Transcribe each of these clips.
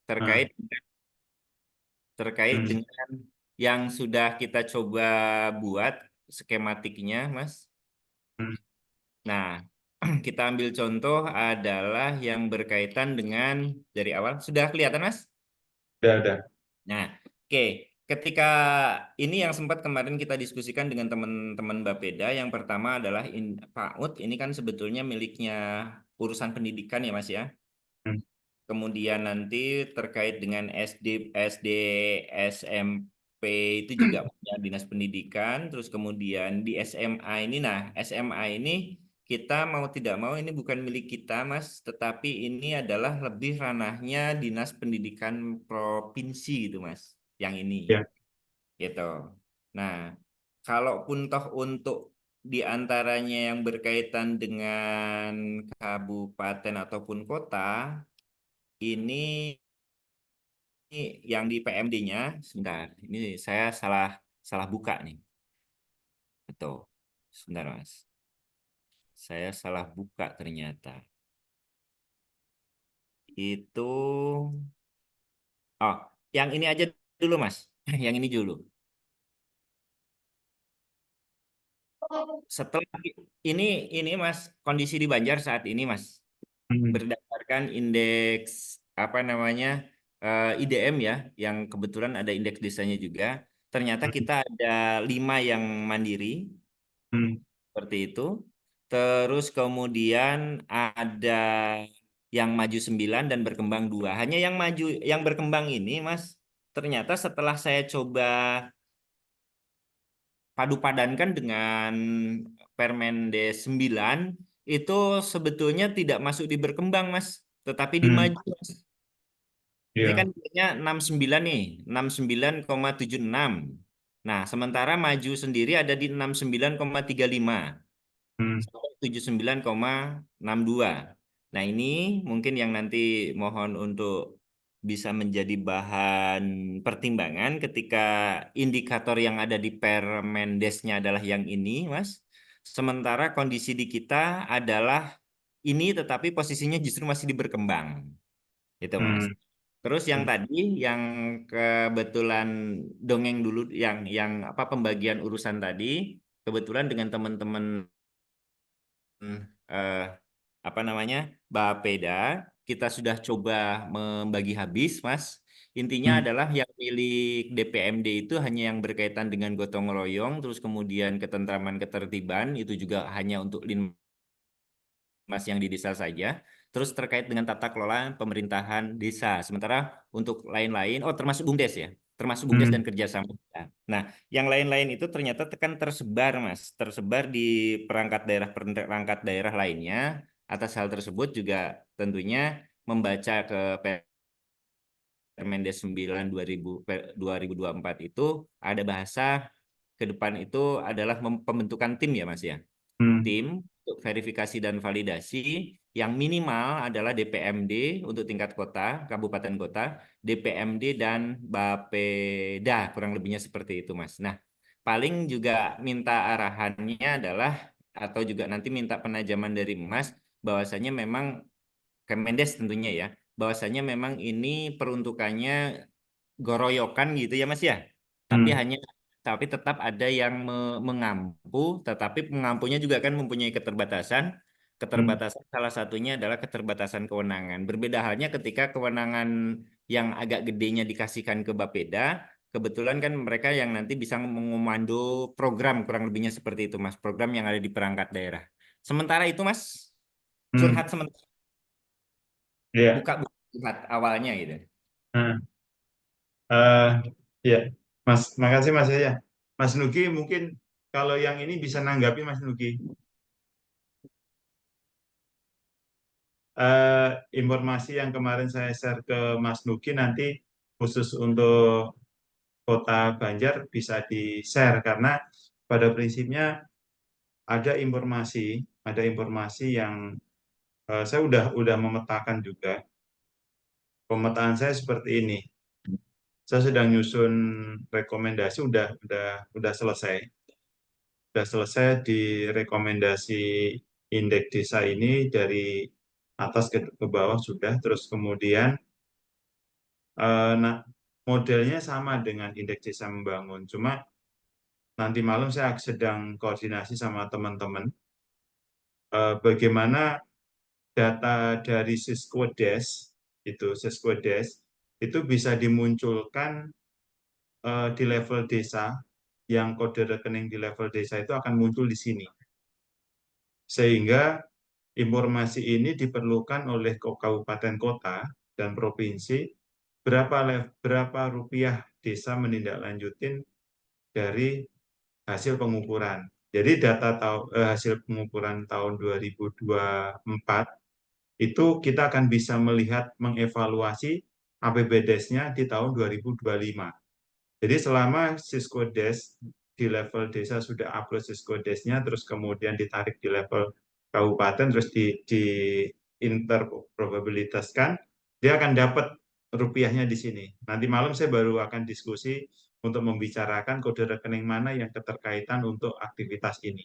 terkait Ah, terkait hmm, dengan yang sudah kita coba buat skematiknya, Mas. hmm. Nah, kita ambil contoh adalah yang berkaitan dengan dari awal. Sudah kelihatan, Mas? Udah. Nah, oke. Ketika ini yang sempat kemarin kita diskusikan dengan teman-teman Bapeda, yang pertama adalah PAUD, ini kan sebetulnya miliknya urusan pendidikan ya, Mas ya. Hmm, Kemudian nanti terkait dengan SD, SMP itu juga punya dinas pendidikan. Terus kemudian di SMA ini, nah SMA ini kita mau tidak mau ini bukan milik kita, Mas, tetapi ini adalah lebih ranahnya dinas pendidikan provinsi gitu, Mas. Yang ini, ya. gitu. Nah, kalaupun toh untuk di antaranya yang berkaitan dengan kabupaten ataupun kota, ini yang di PMD-nya, sebentar, ini saya salah salah buka nih. Betul. Sebentar, Mas. Saya salah buka ternyata. Itu oh, yang ini aja dulu, Mas. Yang ini dulu. Setelah ini Mas, kondisi di Banjar saat ini, Mas, Hmm, berdasarkan indeks apa namanya? IDM ya, yang kebetulan ada indeks desanya juga. Ternyata hmm, kita ada 5 yang mandiri, hmm, seperti itu. Terus kemudian ada yang maju 9 dan berkembang 2. Hanya yang maju, yang berkembang ini, Mas, ternyata setelah saya coba padu-padankan dengan Permendes 9, itu sebetulnya tidak masuk di berkembang, Mas, tetapi di hmm. maju, Mas. Ini Iya. kan nilainya 69 nih, 69,76. Nah, sementara maju sendiri ada di 69,35. Hmm, Sampai 79,62. Nah, ini mungkin yang nanti mohon untuk bisa menjadi bahan pertimbangan ketika indikator yang ada di Permendesnya adalah yang ini, Mas. Sementara kondisi di kita adalah ini tetapi posisinya justru masih di berkembang. Gitu, Mas. hmm, Terus yang hmm, tadi yang kebetulan dongeng dulu yang apa pembagian urusan tadi kebetulan dengan teman-teman eh, apa namanya Bapeda kita sudah coba membagi habis, Mas. Intinya hmm, adalah yang milik DPMD itu hanya yang berkaitan dengan gotong royong, terus kemudian ketentraman ketertiban itu juga hanya untuk Mas yang di desa saja. Terus terkait dengan tata kelola pemerintahan desa. Sementara untuk lain-lain, oh termasuk BUMDes ya, termasuk BUMDes dan hmm, kerjasama. Nah, yang lain-lain itu ternyata tekan tersebar, Mas, tersebar di perangkat daerah lainnya. Atas hal tersebut juga tentunya membaca ke Permendes 9 2024 itu ada bahasa ke depan itu adalah pembentukan tim ya, Mas ya, hmm, tim untuk verifikasi dan validasi yang minimal adalah DPMD untuk tingkat kota, kabupaten kota, DPMD dan Bapeda, kurang lebihnya seperti itu, Mas. Nah, paling juga minta arahannya adalah atau juga nanti minta penajaman dari Mas bahwasanya memang Kemendes tentunya ya, bahwasanya memang ini peruntukannya goroyokan gitu ya Mas ya. Tapi hmm, hanya tapi tetap ada yang mengampu, tetapi pengampunya juga kan mempunyai keterbatasan. hmm, Keterbatasan salah satunya adalah keterbatasan kewenangan. Berbeda halnya ketika kewenangan yang agak gedenya dikasihkan ke Bapeda, kebetulan kan mereka yang nanti bisa mengomando program kurang lebihnya seperti itu Mas, program yang ada di perangkat daerah. Sementara itu Mas, hmm. curhat sementara Iya. buka buka curhat awalnya gitu. Nah, eh, ya, Mas, makasih Mas ya. Mas Nugi mungkin kalau yang ini bisa nanggapi Mas Nugi. Eh, Informasi yang kemarin saya share ke Mas Nugi nanti khusus untuk Kota Banjar bisa di-share karena pada prinsipnya ada informasi yang saya udah memetakan juga. Pemetaan saya seperti ini. Saya sedang nyusun rekomendasi udah selesai. Sudah selesai di rekomendasi indeks desa ini dari atas ke bawah sudah. Terus kemudian Nah, modelnya sama dengan indeks desa membangun. Cuma nanti malam saya sedang koordinasi sama teman-teman bagaimana data dari Sisquodes Sisquodes itu bisa dimunculkan di level desa, yang kode rekening di level desa itu akan muncul di sini. Sehingga informasi ini diperlukan oleh kabupaten kota dan provinsi, berapa rupiah desa menindaklanjutin dari hasil pengukuran. Jadi hasil pengukuran tahun 2024 itu kita akan bisa melihat mengevaluasi APBDes-nya di tahun 2025. Jadi selama Sisquodes di level desa sudah upload Sisquodes-nya, terus kemudian ditarik di level kabupaten, terus di interprobabilitaskan, dia akan dapat rupiahnya di sini. Nanti malam saya baru akan diskusi untuk membicarakan kode rekening mana yang keterkaitan untuk aktivitas ini.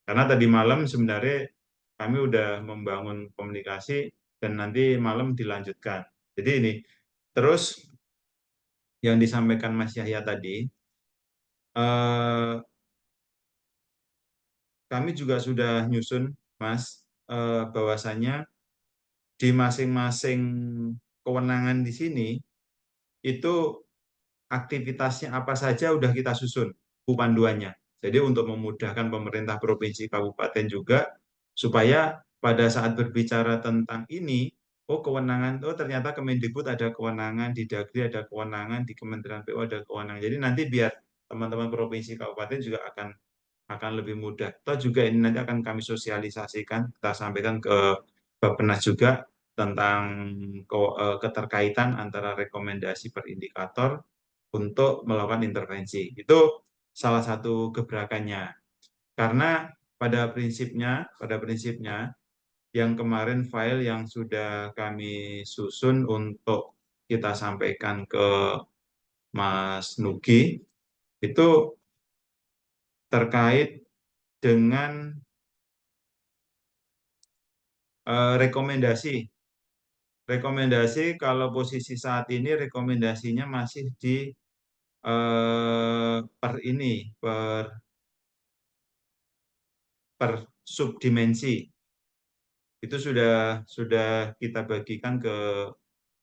Karena tadi malam sebenarnya kami udah membangun komunikasi dan nanti malam dilanjutkan. Jadi ini, terus yang disampaikan Mas Yahya tadi, eh, kami juga sudah nyusun, Mas, bahwasannya di masing-masing kewenangan di sini itu aktivitasnya apa saja udah kita susun buku panduannya. Jadi untuk memudahkan pemerintah provinsi kabupaten juga supaya pada saat berbicara tentang ini, oh kewenangan, oh ternyata Kemendikbud ada kewenangan, di Dagri ada kewenangan, di Kementerian PU ada kewenangan. Jadi nanti biar teman-teman provinsi kabupaten juga akan lebih mudah. Atau juga ini nanti akan kami sosialisasikan, kita sampaikan ke Bappenas juga tentang keterkaitan antara rekomendasi per indikator untuk melakukan intervensi. Itu salah satu gebrakannya. Karena pada prinsipnya yang kemarin file yang sudah kami susun untuk kita sampaikan ke Mas Nugi itu terkait dengan rekomendasi. Rekomendasi kalau posisi saat ini rekomendasinya masih di per ini per subdimensi. Itu sudah kita bagikan ke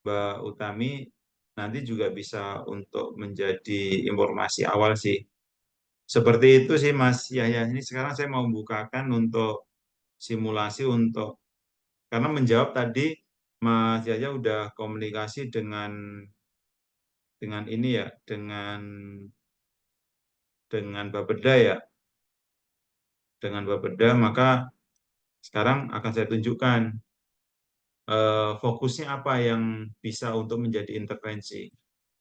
Mbak Utami, nanti juga bisa untuk menjadi informasi awal sih. Seperti itu sih Mas Yahya. Ini sekarang saya mau bukakan untuk simulasi karena menjawab tadi Mas Yahya udah komunikasi dengan ini ya, dengan Bapeda ya, dengan Bapeda, maka sekarang akan saya tunjukkan fokusnya apa yang bisa untuk menjadi intervensi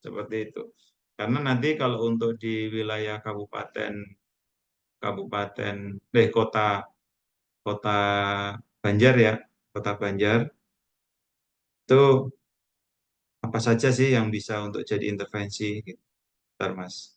seperti itu. Karena nanti kalau untuk di wilayah kabupaten kabupaten kota kota Banjar ya, kota Banjar itu apa saja sih yang bisa untuk jadi intervensi gitu, Bentar, Mas.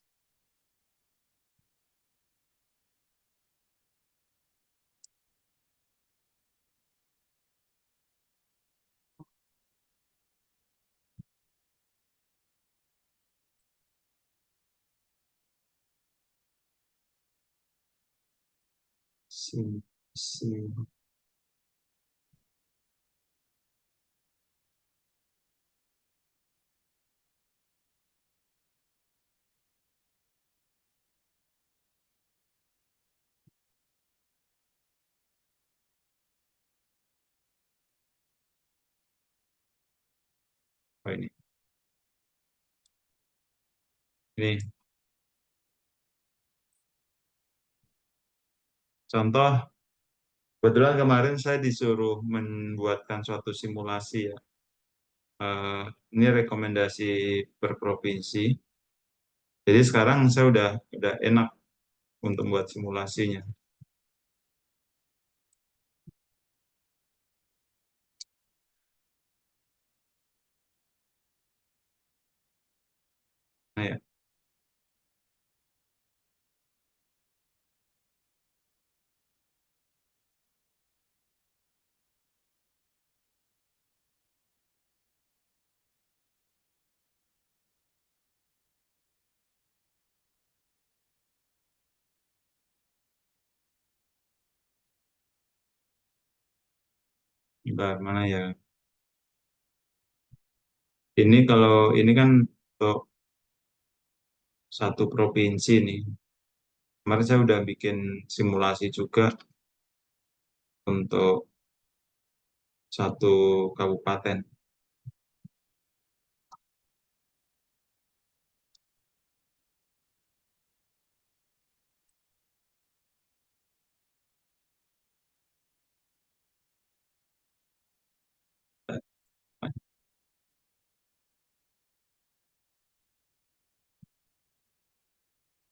Si, si. Oh, ini contoh. Kebetulan kemarin saya disuruh membuatkan suatu simulasi ya. Eh, ini rekomendasi per provinsi. Jadi sekarang saya udah enak untuk membuat simulasinya. Nah, ya. Bentar, mana ya? Ini kalau ini kan untuk satu provinsi nih. Kemarin saya udah bikin simulasi juga untuk satu kabupaten.